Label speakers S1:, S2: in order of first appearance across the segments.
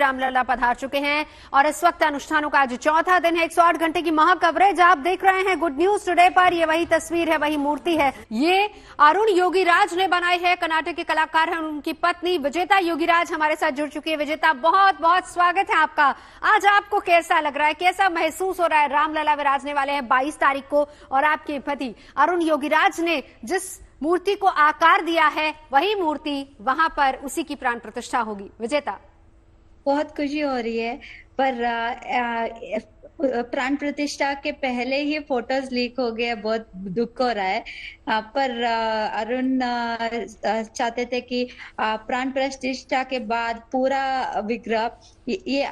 S1: रामलला पधार चुके हैं और इस वक्त अनुष्ठानों का आज चौथा दिन है। 108 घंटे की महा कवरेज आप देख रहे हैं गुड न्यूज टुडे पर। ये वही तस्वीर है, वही मूर्ति है। ये अरुण योगीराज ने बनाई है, कर्नाटक के कलाकार हैं। उनकी पत्नी विजेता योगीराज हमारे साथ जुड़ चुकी है। विजेता, बहुत बहुत स्वागत है आपका। आज आपको कैसा लग रहा है, कैसा महसूस हो रहा है? रामलला विराजने वाले हैं 22 तारीख को और आपके पति अरुण योगीराज ने जिस मूर्ति को आकार दिया है वही मूर्ति वहां पर उसी की प्राण प्रतिष्ठा होगी। विजेता,
S2: बहुत खुशी हो रही है, पर प्राण प्रतिष्ठा के पहले ही फोटोज लीक हो गए, बहुत दुख हो रहा है। पर अरुण चाहते थे कि प्राण प्रतिष्ठा के बाद पूरा विग्रह ये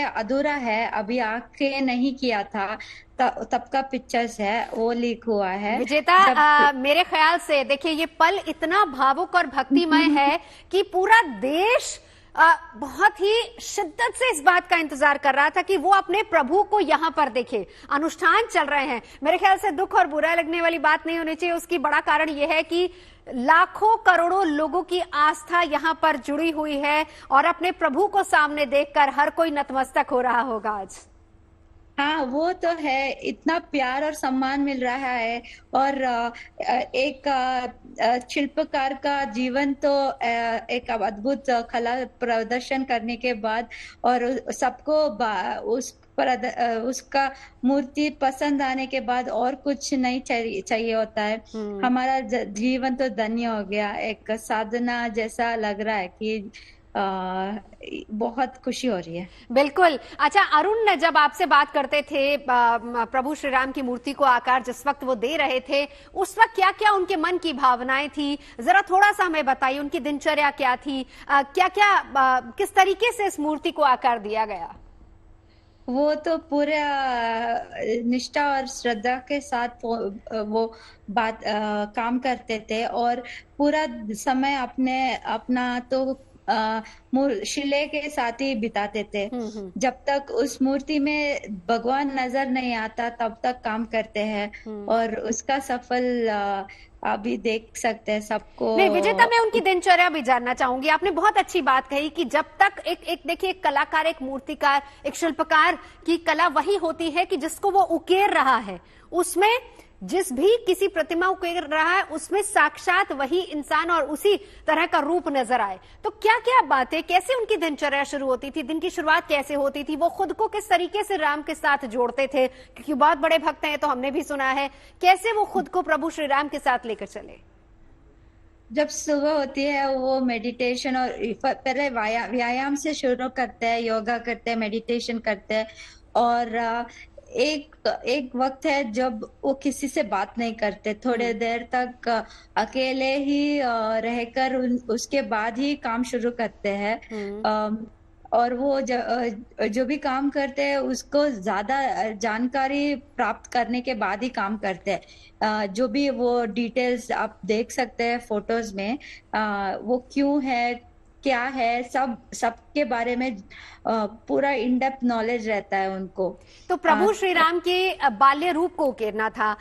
S2: अधूरा है, अभी आके नहीं किया था, तब का पिक्चर्स है वो लीक हुआ है।
S1: विजेता, मेरे ख्याल से देखिए ये पल इतना भावुक और भक्तिमय है कि पूरा देश बहुत ही शिद्दत से इस बात का इंतजार कर रहा था कि वो अपने प्रभु को यहाँ पर देखे। अनुष्ठान चल रहे हैं, मेरे ख्याल से दुख और बुरा लगने वाली बात नहीं होनी चाहिए। उसकी बड़ा कारण यह है कि लाखों करोड़ों लोगों की आस्था यहाँ पर जुड़ी हुई है और अपने प्रभु को सामने देखकर हर कोई नतमस्तक हो रहा होगा आज।
S2: हाँ, वो तो है। इतना प्यार और सम्मान मिल रहा है और एक शिल्पकार का जीवन तो एक अद्भुत कला प्रदर्शन करने के बाद और सबको उसका मूर्ति पसंद आने के बाद और कुछ नहीं चाहिए होता है। हमारा जीवन तो धन्य हो गया। एक साधना जैसा लग रहा है कि बहुत खुशी हो रही है।
S1: बिल्कुल। अच्छा अरुण, जब आपसे बात करते थे प्रभु श्री राम की मूर्ति को आकार जिस वक्त वो दे रहे थे, उस वक्त क्या क्या उनके मन की भावनाएं थी, जरा थोड़ा सा हमें बताइए। उनकी दिनचर्या क्या थी, क्या क्या किस तरीके से इस मूर्ति को आकार दिया गया?
S2: वो तो पूरे निष्ठा और श्रद्धा के साथ वो काम करते थे और पूरा समय अपना तो शिले के साथ ही बिताते थे। जब तक उस मूर्ति में भगवान नजर नहीं आता तब तक काम करते हैं और उसका सफल अभी देख सकते हैं सबको।
S1: नहीं विजेता, मैं उनकी दिनचर्या भी जानना चाहूंगी। आपने बहुत अच्छी बात कही कि जब तक एक देखिए एक कलाकार, एक मूर्तिकार, एक शिल्पकार की कला वही होती है कि जिसको वो उकेर रहा है, उसमें जिस भी किसी प्रतिमा उकेर रहा है उसमें साक्षात वही इंसान और उसी तरह का रूप नजर आए। तो क्या क्या बातें, कैसे उनकी दिनचर्या शुरू होती थी, दिन की शुरुआत कैसे होती थी, वो खुद को किस तरीके से राम के साथ जोड़ते थे? क्योंकि बहुत बड़े भक्त हैं तो हमने भी सुना है, कैसे वो खुद को प्रभु श्री राम के साथ लेकर चले?
S2: जब सुबह होती है वो मेडिटेशन और पहले व्यायाम से शुरू करते हैं, योगा करते हैं, मेडिटेशन करते हैं और एक वक्त है जब वो किसी से बात नहीं करते, थोड़े देर तक अकेले ही रहकर उसके बाद ही काम शुरू करते हैं। और वो जो भी काम करते हैं उसको ज्यादा जानकारी प्राप्त करने के बाद ही काम करते हैं। जो भी वो डिटेल्स आप देख सकते हैं फोटोज में, वो क्यों है, क्या है, सबके बारे में पूरा इन डेप्थ नॉलेज रहता है उनको।
S1: तो प्रभु श्री राम के बाल्य रूप को उकेरना था।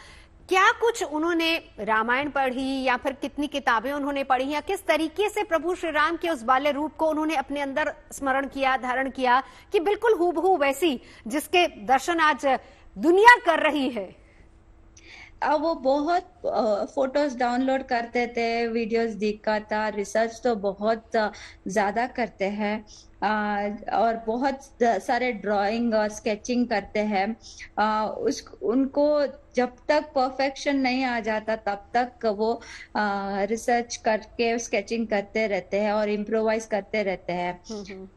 S1: क्या कुछ उन्होंने रामायण पढ़ी या फिर कितनी किताबें उन्होंने पढ़ी, या किस तरीके से प्रभु श्री राम के उस बाल्य रूप को उन्होंने अपने अंदर स्मरण किया, धारण किया कि बिल्कुल हूबहू वैसी जिसके दर्शन आज दुनिया कर रही है?
S2: वो बहुत फोटोज डाउनलोड करते थे, वीडियोस देखा था, रिसर्च तो बहुत ज्यादा करते हैं और बहुत सारे ड्राइंग और स्केचिंग करते हैं। उनको जब तक परफेक्शन नहीं आ जाता तब तक वो रिसर्च करके स्केचिंग करते रहते हैं और इम्प्रोवाइज करते रहते हैं।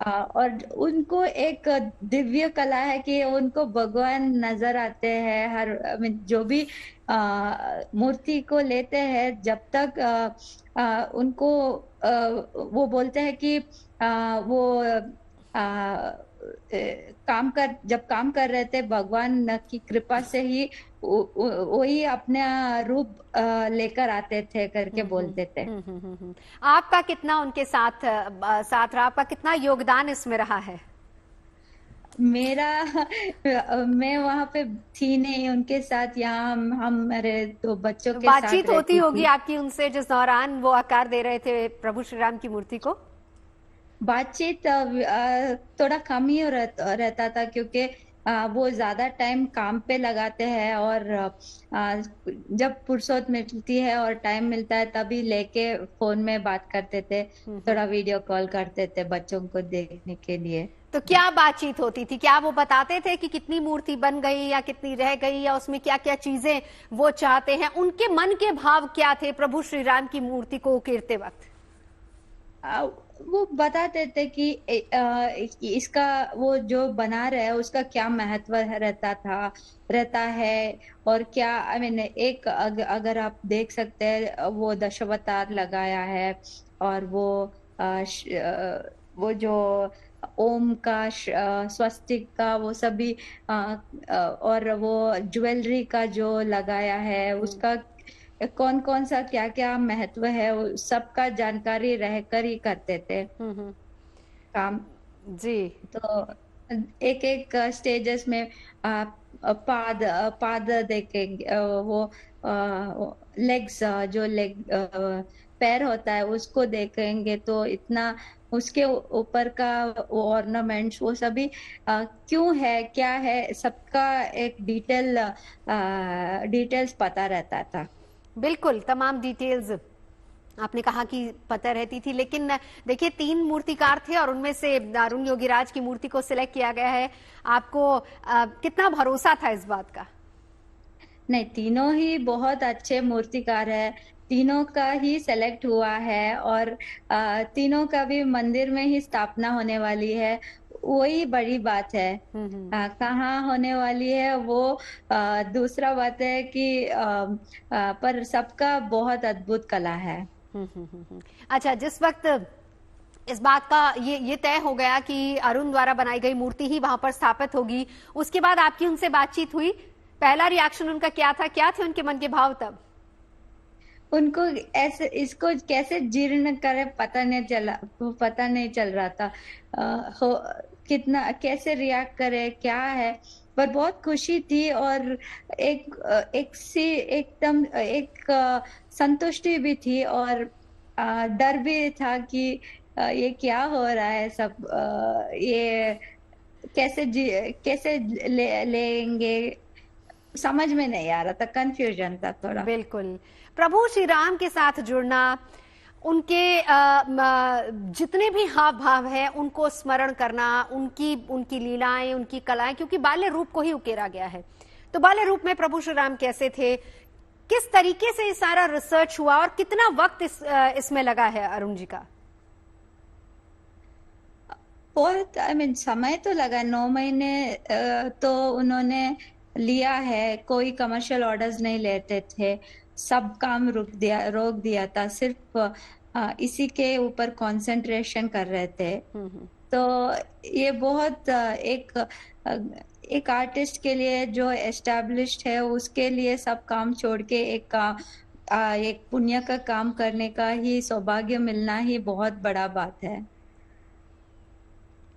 S2: और उनको एक दिव्य कला है कि उनको भगवान नजर आते हैं हर जो भी मूर्ति को लेते हैं। जब तक उनको वो बोलते हैं कि वो जब काम कर रहे थे भगवान की कृपा से ही वही अपना रूप लेकर आते थे करके बोलते थे।
S1: आपका कितना उनके साथ रहा, आपका कितना योगदान इसमें रहा है?
S2: मैं वहां पे थी नहीं उनके साथ, यहाँ हम मेरे दो बच्चों के साथ
S1: बातचीत होती होगी आपकी उनसे जिस दौरान वो आकार दे रहे थे प्रभु श्री राम की मूर्ति को?
S2: बातचीत थोड़ा कम ही रहता था, क्योंकि वो ज्यादा टाइम काम पे लगाते हैं, और जब फुर्सत मिलती है और टाइम मिलता है तभी लेके फोन में बात करते थे, थोड़ा वीडियो कॉल करते थे बच्चों को देखने के लिए।
S1: तो क्या बातचीत होती थी? क्या वो बताते थे कि कितनी मूर्ति बन गई या कितनी रह गई या उसमें क्या क्या चीजें वो चाहते हैं? उनके मन के भाव क्या थे प्रभु श्री राम की मूर्ति को उकेरते वक्त?
S2: वो बताते थे कि इसका वो जो बना रहे हैं उसका क्या महत्व रहता है, और क्या आई मीन एक अगर आप देख सकते हैं वो दशावतार लगाया है, और वो जो ओम का स्वस्तिक का वो सभी और वो ज्वेलरी का जो लगाया है उसका कौन कौन सा क्या क्या महत्व है, वो सबका जानकारी रहकर ही करते थे काम।
S1: जी।
S2: तो एक एक स्टेजेस में पाद पाद देखेंगे, वो लेग्स जो लेग पैर होता है उसको देखेंगे, तो इतना उसके ऊपर का वो ऑर्नामेंट्स वो सभी क्यों है क्या है सबका एक डिटेल्स पता रहता था।
S1: बिल्कुल, तमाम डिटेल्स आपने कहा कि पता रहती थी, लेकिन देखिए 3 मूर्तिकार थे और उनमें से अरुण योगीराज की मूर्ति को सिलेक्ट किया गया है। आपको कितना भरोसा था इस बात का?
S2: नहीं, तीनों ही बहुत अच्छे मूर्तिकार है, तीनों का ही सेलेक्ट हुआ है, और तीनों का भी मंदिर में ही स्थापना होने वाली है, वही बड़ी बात है। कहाँ होने वाली है वो दूसरा बात है कि पर सबका बहुत अद्भुत कला है।
S1: अच्छा, जिस वक्त इस बात का ये तय हो गया कि अरुण द्वारा बनाई गई मूर्ति ही वहां पर स्थापित होगी, उसके बाद आपकी उनसे बातचीत हुई? पहला रिएक्शन उनका क्या था? क्या थे उनके मन के भाव तब?
S2: उनको ऐसे इसको कैसे जीर्ण करे पता नहीं चल रहा था। कितना कैसे रिएक्ट करे क्या है, पर बहुत खुशी थी, और एकदम एक संतुष्टि भी थी, और डर भी था कि ये क्या हो रहा है सब, ये कैसे लेंगे, समझ में नहीं आ रहा था, कंफ्यूजन था थोड़ा।
S1: बिल्कुल। प्रभु श्री राम के साथ जुड़ना, उनके जितने भी हाव भाव है उनको स्मरण करना, उनकी लीलाएं, उनकी कलाएं, क्योंकि बाल्य रूप को ही उकेरा गया है। तो बाल्य रूप में प्रभु श्री राम कैसे थे, किस तरीके से ये सारा रिसर्च हुआ और कितना वक्त इसमें लगा है अरुण जी का?
S2: बहुत आई मीन समय तो लगा, 9 महीने तो उन्होंने लिया है, कोई कमर्शियल ऑर्डर्स नहीं लेते थे, सब काम रोक दिया था, सिर्फ इसी के ऊपर कंसंट्रेशन कर रहे थे। तो ये बहुत एक आर्टिस्ट के लिए जो एस्टैब्लिश्ड है उसके लिए सब काम छोड़ के एक पुण्य का काम करने का ही सौभाग्य मिलना ही बहुत बड़ा बात है।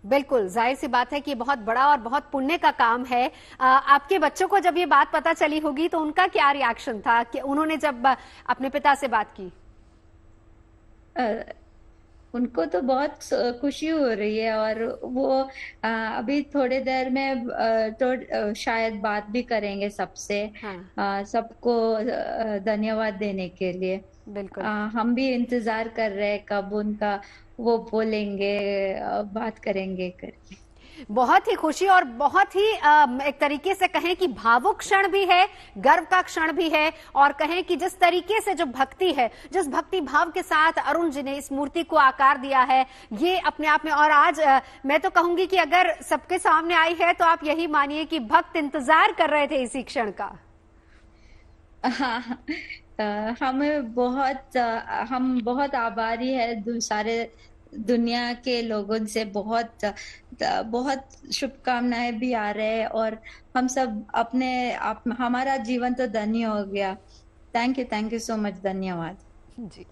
S1: बिल्कुल, जाहिर सी बात है कि बहुत बड़ा और बहुत पुण्य का काम है। आपके बच्चों को जब ये बात पता चली होगी तो उनका क्या रिएक्शन था कि उन्होंने जब अपने पिता से बात की?
S2: उनको तो बहुत खुशी हो रही है, और वो अभी थोड़ी देर में तो शायद बात भी करेंगे सबसे। सबको धन्यवाद देने के लिए।
S1: बिल्कुल।
S2: हम भी इंतजार कर रहे हैं कब उनका वो बोलेंगे, बात करेंगे करके।
S1: बहुत ही खुशी और बहुत ही एक तरीके से कहें कि भावुक क्षण भी है, गर्व का क्षण भी है, और कहें कि जिस तरीके से जो भक्ति है, जिस भक्ति भाव के साथ अरुण जी ने इस मूर्ति को आकार दिया है, ये अपने आप में, और आज मैं तो कहूंगी कि अगर सबके सामने आई है तो आप यही मानिए कि भक्त इंतजार कर रहे थे इसी क्षण का।
S2: हाँ, हम बहुत आभारी है सारे दुनिया के लोगों से, बहुत शुभकामनाएं भी आ रहे हैं, और हम सब हमारा जीवन तो धन्य हो गया। थैंक यू सो मच, धन्यवाद
S1: जी।